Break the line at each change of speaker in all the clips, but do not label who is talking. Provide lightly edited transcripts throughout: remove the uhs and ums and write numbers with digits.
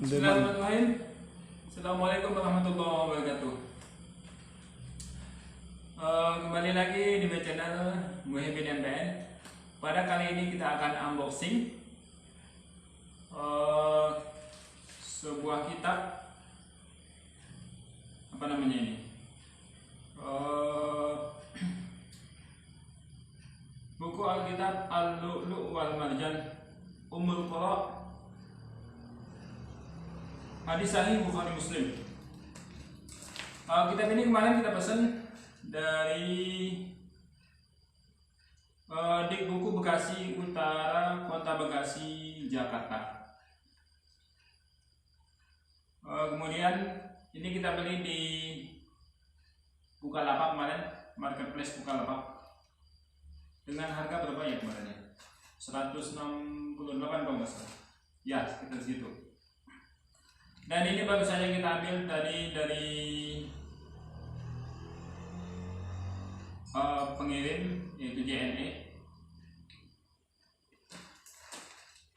Bismillahirrahmanirrahim. Assalamualaikum warahmatullahi wabarakatuh. Kembali lagi di channel Muhyiddin MPN. Pada kali ini kita akan unboxing sebuah kitab, apa namanya ini, buku Alkitab Al-Lu'lu' wal Marjan Ummul Qura, hadis sahih Bukhari Muslim. Kitab ini kemarin kita pesan dari Dik Buku Bekasi Utara, Kota Bekasi, Jakarta. Kemudian ini kita beli di Bukalapak kemarin, marketplace Bukalapak, dengan harga berapa ya kemarin ya? 168 kalau nggak salah. Ya, sekitar segitu. Dan ini baru saja kita ambil dari pengirim, yaitu JNE.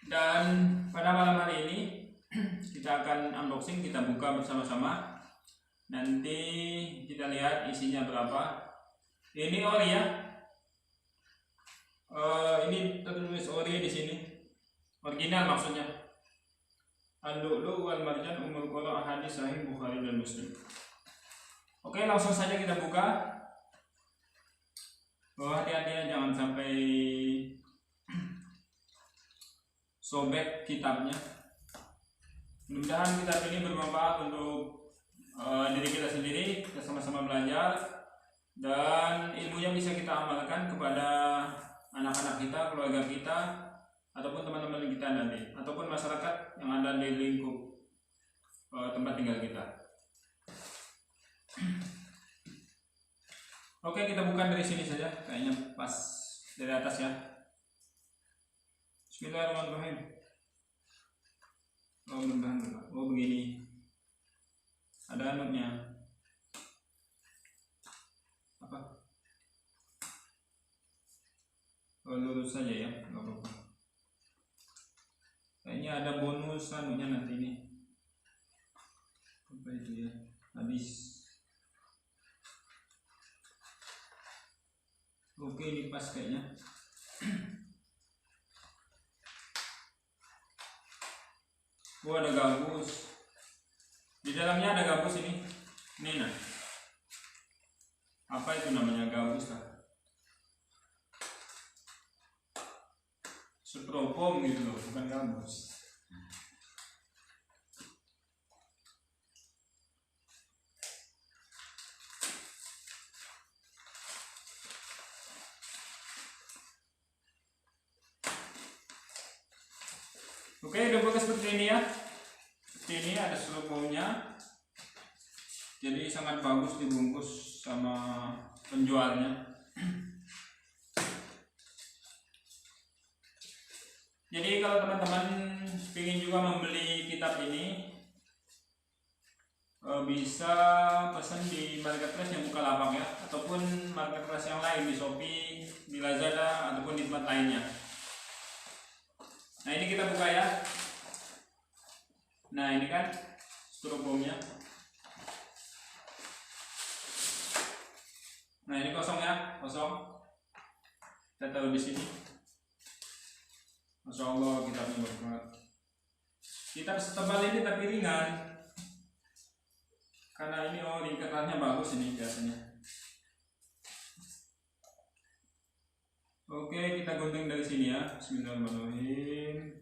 Dan pada malam hari ini kita akan unboxing, kita buka bersama-sama. Nanti kita lihat isinya berapa. Ini ori ya. Ini tertulis ori di sini. Original maksudnya. Al-Lu'lu' wal Marjan Ummul Qura, hadis sahih Bukhari dan Muslim. Oke, langsung saja kita buka. Hati-hati ya, jangan sampai sobek kitabnya. Mudah-mudahan kitab ini bermanfaat untuk diri kita sendiri, kita sama-sama belajar, dan ilmu yang bisa kita amalkan kepada anak-anak kita, keluarga kita, ataupun teman-teman kita nanti, ataupun masyarakat yang ada di lingkup tempat tinggal kita. Oke, kita buka dari sini saja, kayaknya pas dari atas ya. Bismillahirrahmanirrahim. Oh begini, ada anutnya apa? Lurus saja ya, nggak apa-apa. Kayaknya ada bonus anunya nanti ini. Apa itu ya? Habis. Oke, ini pas kayaknya. Ada gabus. Di dalamnya ada gabus ini. Ini nah. Apa itu namanya, gabus lah? Styrofoam gitu loh, bukan gabus. Oke, udah buka seperti ini ya. Seperti ini ada styrofoamnya. Jadi sangat bagus dibungkus sama penjualnya. Jadi kalau teman-teman ingin juga membeli kitab ini, bisa pesan di marketplace yang Bukalapak ya, ataupun marketplace yang lain di Shopee, di Lazada, ataupun di tempat lainnya. Nah, ini kita buka ya. Nah, ini kan styrofoamnya. Nah, ini kosong ya, kosong. Kita taruh di sini. Masya Allah, kitabnya bagus banget. Kitab setebal ini tapi ringan, karena ini ringkasannya bagus ini biasanya. Oke, kita gunting dari sini ya. Bismillahirrahmanirrahim.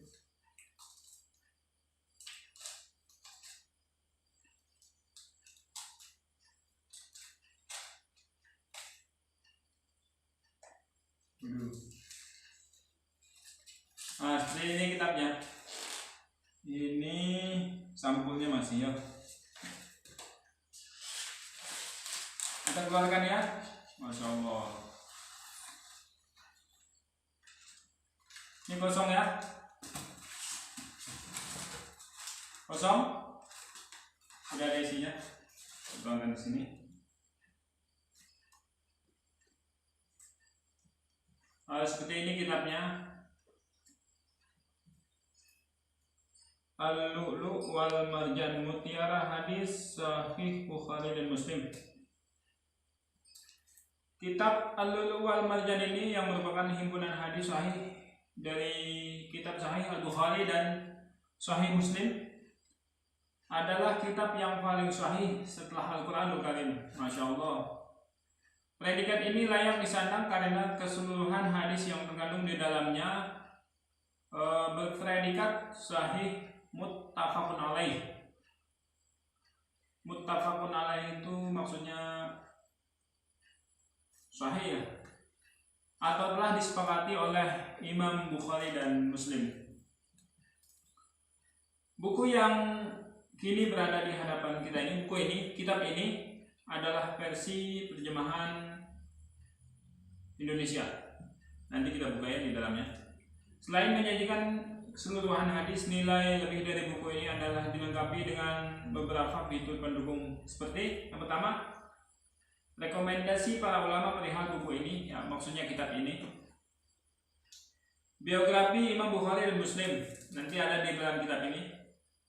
Nah, seperti ini kitabnya. Ini sampulnya masih ya. Kita keluarkan ya. Masya Allah. Ini kosong ya. Kosong. Sudah ada isinya. Tuangkan di sini. Seperti ini kitabnya. Al-Lu'lu' wal Marjan, mutiara hadis sahih Bukhari dan Muslim. Kitab Al-Lu'lu' wal Marjan ini yang merupakan himpunan hadis sahih dari kitab Sahih Al-Bukhari dan Sahih Muslim, adalah kitab yang paling sahih setelah Al-Quranul Karim. Masya Allah. Predikat ini layak disandang karena keseluruhan hadis yang terkandung di dalamnya berpredikat sahih muttafaqun alaih. Muttafaqun alaih itu maksudnya sahih ya, atau telah disepakati oleh Imam Bukhari dan Muslim. Buku yang kini berada di hadapan kita ini, kitab ini adalah versi terjemahan Indonesia. Nanti kita buka ya di dalamnya. Selain menyajikan keseluruhan hadis, nilai lebih dari buku ini adalah dilengkapi dengan beberapa fitur pendukung, seperti yang pertama, rekomendasi para ulama perihal buku ini, ya, maksudnya kitab ini. Biografi Imam Bukhari dan Muslim nanti ada di dalam kitab ini,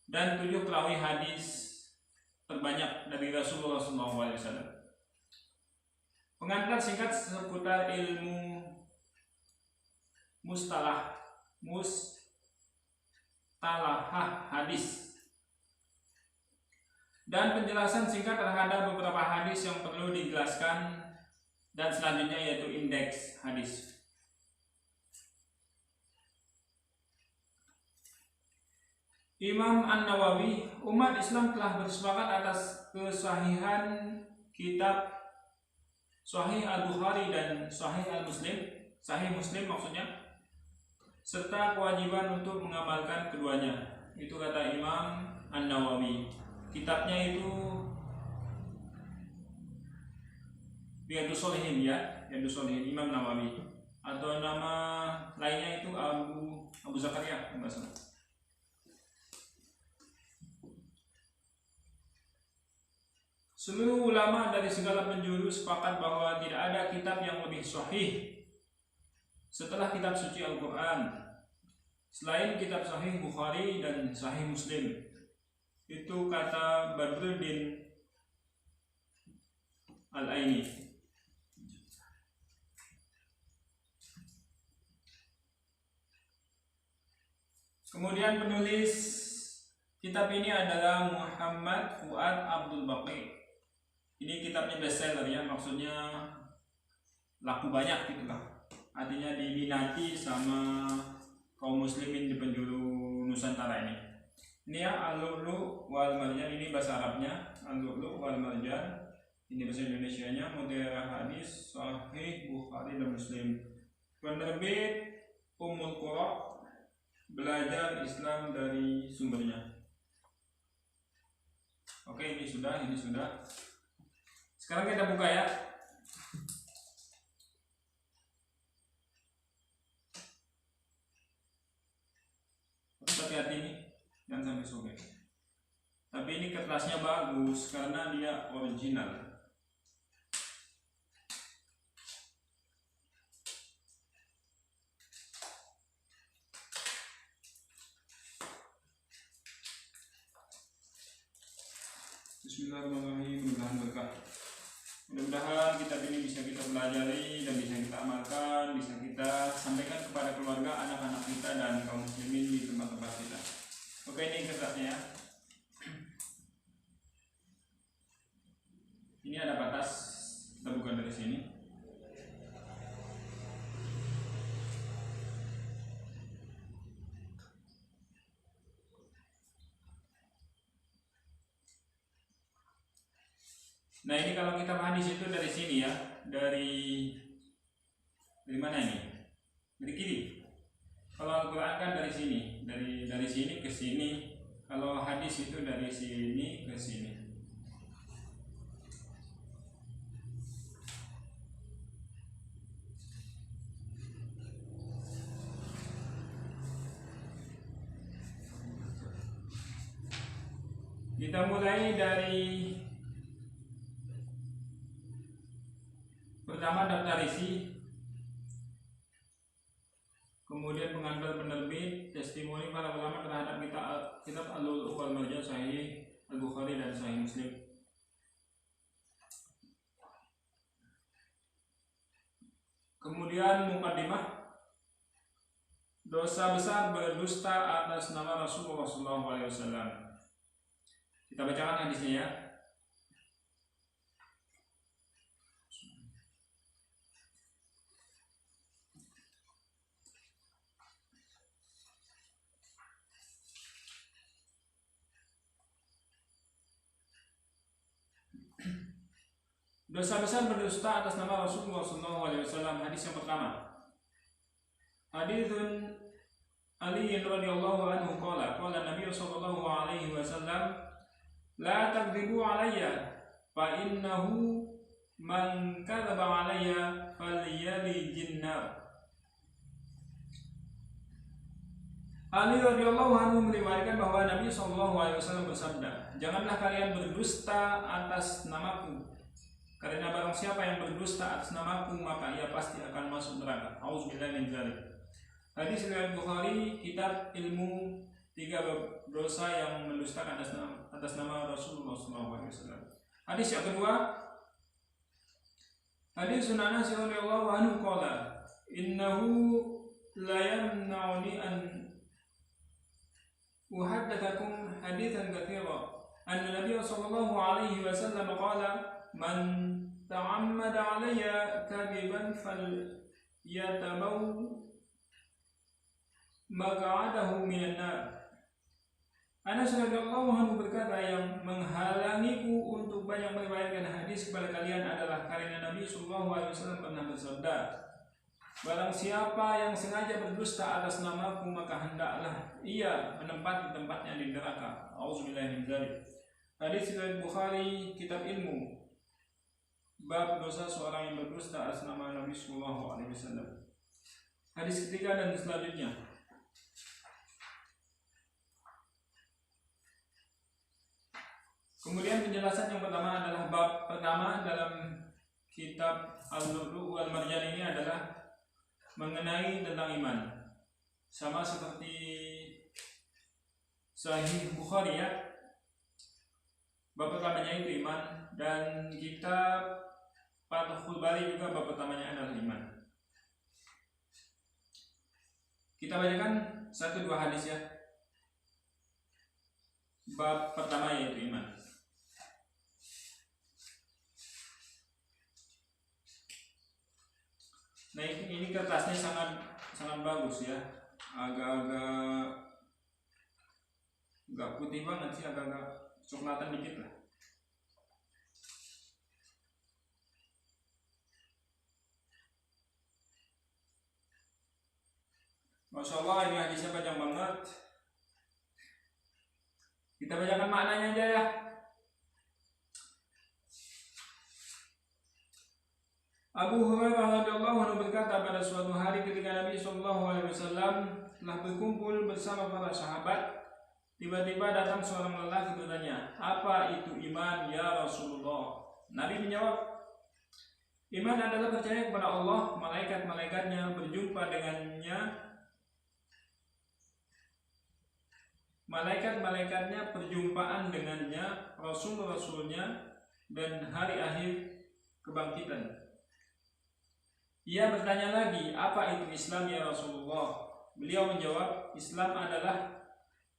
dan 7 perawi hadis terbanyak dari Rasulullah SAW. Pengantar singkat seputar ilmu mustalahah hadis, dan penjelasan singkat terhadap beberapa hadis yang perlu dijelaskan, dan selanjutnya yaitu indeks hadis. Imam An-Nawawi, umat Islam telah bersepakat atas kesahihan kitab Sahih Al-Bukhari dan Sahih Al-Muslim, Sahih Muslim maksudnya, serta kewajiban untuk mengamalkan keduanya. Itu kata Imam An-Nawawi. Kitabnya itu Riyadhus Shalihin ya, Riyadhus Shalihin Imam Nawawi, atau nama lainnya itu Abu Zakaria enggak salah. Seluruh ulama dari segala penjuru sepakat bahwa tidak ada kitab yang lebih sahih setelah kitab suci Al-Quran selain kitab Sahih Bukhari dan Sahih Muslim. Itu kata Badruddin Al-Aini. Kemudian penulis kitab ini adalah Muhammad Fuad Abdul Baqi. Ini kitabnya bestseller ya, maksudnya laku banyak gitu lah. Artinya diminati sama kaum muslimin di penjuru Nusantara ini. Ini ya Al-Lu'lu' wal Marjan, ini bahasa Arabnya, Al-Lu'lu' wal Marjan. Ini bahasa Indonesianya, mutiara hadis Sahih Bukhari dan Muslim. Penerbit Ummul Qura, belajar Islam dari sumbernya. Oke, ini sudah. Sekarang kita buka ya. Hati-hati ini, jangan sampai sobek. Tapi ini kertasnya bagus karena dia original. Bismillahirrahmanirrahim. Mudah-mudahan berkah. Mudah-mudahan kitab ini bisa kita pelajari dan bisa kita amalkan, bisa kita sampaikan kepada keluarga, anak-anak kita, dan kaum muslimin di tempat-tempat kita. Oke, ini kertasnya ya. Ini ada batas, kita buka dari sini. Nah, ini kalau kita hadis itu dari sini ya, dari mana ini? Dari kiri. Kalau Al-Quran kan dari sini, dari sini ke sini. Kalau hadis itu dari sini ke sini. Kita mulai dari pertama daftar isi, kemudian pengantar penerbit, testimoni para ulama terhadap kitab Al-Lu'lu' wal Marjan Sahih Al-Bukhari dan Sahih Muslim. Kemudian mukaddimah, dosa besar berdusta atas nama Rasulullah SAW. Kita bacakan hadisnya ya. Dosa besar berdusta atas nama Rasulullah SAW. Hadis yang pertama, haditsun Ali radhiyallahu anhu qala Nabi sallallahu alaihi wasallam, la takdzibu alayya fa innahu man kadzaba alayya falyalijin nar. Ali radhiyallahu anhu meriwayatkan bahwa Nabi sallallahu alaihi wasallam bersabda, janganlah kalian berdusta atas namaku, karena barang siapa yang berdusta atas namaku maka ia pasti akan masuk neraka. Auzubillahi min dzalik. Hadis riwayat Bukhari, kitab ilmu 3 dosa yang mendustakan atas nama Rasulullah SAW. Hadis yang kedua, hadis Anas radhiyallahu anhu qala innahu la yamna'uni an uhaddatsakum haditsan katsira anna Nabiy sallallahu alaihi wasallam qala man ta'ammada alayya kadiban falyatabaw maq'adahu minan nar. Anas radhiyallahu anhu berkata, yang menghalangiku untuk banyak meriwayatkan hadis kepada kalian adalah karena Nabi sallallahu alaihi wasallam pernah bersabda, barang siapa yang sengaja berdusta atas namaku maka hendaklah ia menempati tempatnya di neraka. Auzubillahi min dzalik. Hadis riwayat Bukhari, kitab ilmu, bab dosa seorang yang berdusta atas nama Nabi sallallahu alaihi wasallam. Hadis ketiga dan selanjutnya, kemudian penjelasan yang pertama adalah bab pertama dalam kitab Al-Lu'lu' wal Marjan ini adalah mengenai tentang iman. Sama seperti Sahih Bukhari ya. Bab pertamanya itu iman, dan kitab Fathul Bari juga bab pertamanya adalah iman. Kita bacakan 1-2 hadis ya. Bab pertama yaitu iman. Nah ini kertasnya sangat bagus ya, agak-agak nggak putih banget sih, agak-agak coklatan dikit lah. Masya Allah, ini hadisnya panjang banget. Kita bacakan maknanya aja ya. Abu Hurairah radhiyallahu anhu berkata, pada suatu hari ketika Nabi sallallahu alaihi wasallam telah berkumpul bersama para sahabat, tiba-tiba datang seorang lelaki bertanya, apa itu iman ya Rasulullah? Nabi menjawab, iman adalah percaya kepada Allah, malaikat-malaikatnya, berjumpa dengannya, malaikat-malaikatnya, perjumpaan dengannya, rasul-rasulnya, dan hari akhir kebangkitan. Ia bertanya lagi, apa itu Islam ya Rasulullah? Beliau menjawab, Islam adalah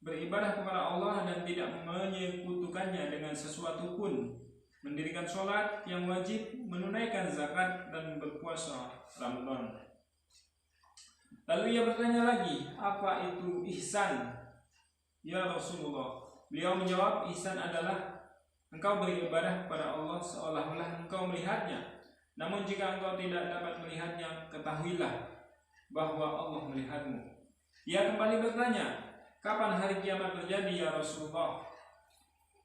beribadah kepada Allah dan tidak menyekutukannya dengan sesuatu pun, mendirikan sholat yang wajib, menunaikan zakat, dan berpuasa Ramadan. Lalu ia bertanya lagi, apa itu ihsan ya Rasulullah? Beliau menjawab, ihsan adalah engkau beribadah kepada Allah seolah-olah engkau melihatnya. Namun jika engkau tidak dapat melihatnya, ketahuilah bahwa Allah melihatmu. Ia kembali bertanya, kapan hari kiamat terjadi ya Rasulullah?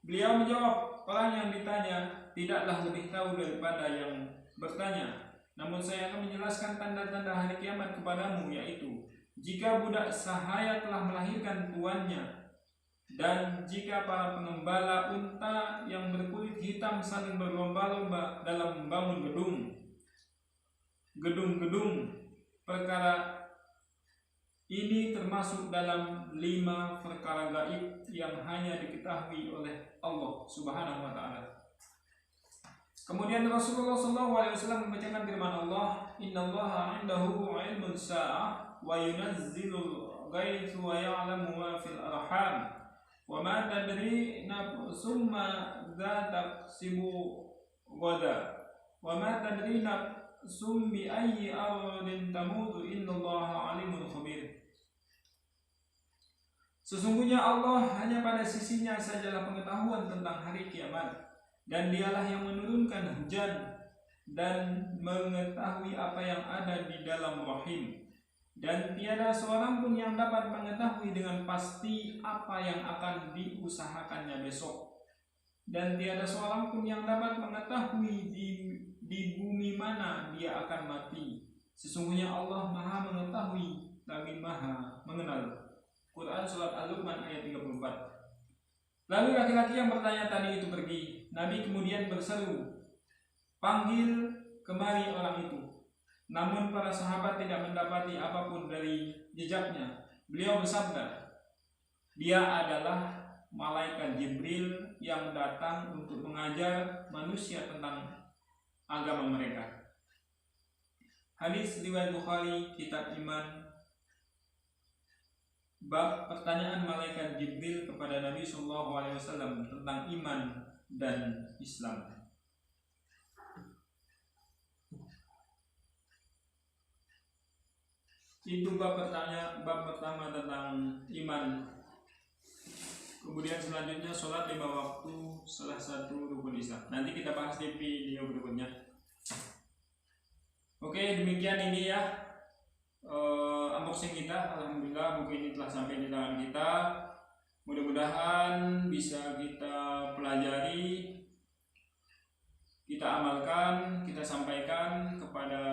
Beliau menjawab, orang yang ditanya tidaklah lebih tahu daripada yang bertanya. Namun saya akan menjelaskan tanda-tanda hari kiamat kepadamu, yaitu jika budak sahaya telah melahirkan tuannya, dan jika para pengembala unta yang berkulit hitam saling berlomba-lomba dalam membangun gedung-gedung perkara Ini termasuk dalam 5 perkara gaib yang hanya diketahui oleh Allah Subhanahu wa taala. Kemudian Rasulullah SAW membacakan firman Allah, "Innallaha 'indahu 'ilmun sa'ah wa yunazzilul ghaitha wa ya'lamu ma fil arham wa ma tadri nafsum madza taksibu ghadan wa ma tadri nafsum bi ayyi ardin tamutu innallaha 'alimun khabir." Sesungguhnya Allah hanya pada sisinya sajalah pengetahuan tentang hari kiamat, dan dialah yang menurunkan hujan dan mengetahui apa yang ada di dalam rahim, dan tiada seorang pun yang dapat mengetahui dengan pasti apa yang akan diusahakannya besok, dan tiada seorang pun yang dapat mengetahui di bumi mana dia akan mati. Sesungguhnya Allah Maha mengetahui lagi Maha mengenal. Quran Surat Al-Luqman ayat 34. Lalu laki-laki yang bertanya tadi itu pergi. Nabi kemudian berseru, "Panggil kemari orang itu." Namun para sahabat tidak mendapati apapun dari jejaknya. Beliau bersabda, "Dia adalah malaikat Jibril yang datang untuk mengajar manusia tentang agama mereka." Hadis riwayat Bukhari, Kitab Iman, bab pertanyaan malaikat Jibril kepada Nabi SAW tentang iman dan Islam. Itu bab pertama tentang iman. Kemudian selanjutnya sholat 5 waktu, salah satu rukun Islam. Nanti kita bahas di video berikutnya. Oke, demikian ini ya unboxing kita. Alhamdulillah buku ini telah sampai di tangan kita. Mudah-mudahan bisa kita pelajari, kita amalkan, kita sampaikan kepada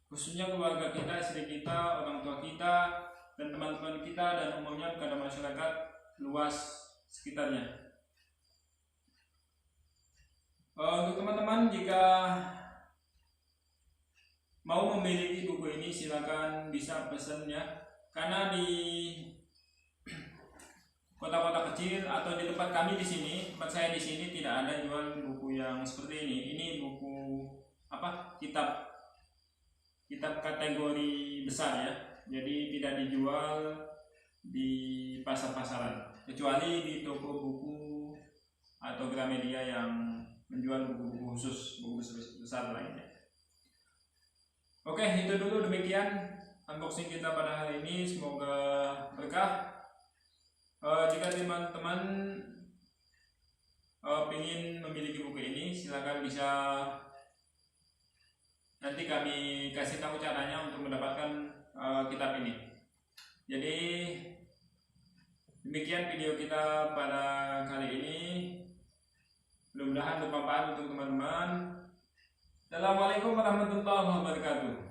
khususnya keluarga kita, istri kita, orang tua kita, dan teman-teman kita, dan umumnya kepada masyarakat luas sekitarnya. Untuk teman-teman, jika mau memiliki buku ini silakan bisa pesan ya, karena di kota-kota kecil atau di tempat kami di sini, tempat saya di sini tidak ada jual buku yang seperti ini. Ini buku kitab kategori besar ya, jadi tidak dijual di pasar-pasaran kecuali di toko buku atau Gramedia yang menjual buku-buku khusus, buku besar lainnya. Oke, itu dulu, demikian unboxing kita pada hari ini. Semoga berkah. Jika teman-teman ingin memiliki buku ini, silakan bisa nanti kami kasih tahu caranya untuk mendapatkan kitab ini. Jadi demikian video kita pada kali ini. Mudah-mudahan bermanfaat untuk teman-teman. Assalamualaikum warahmatullahi wabarakatuh.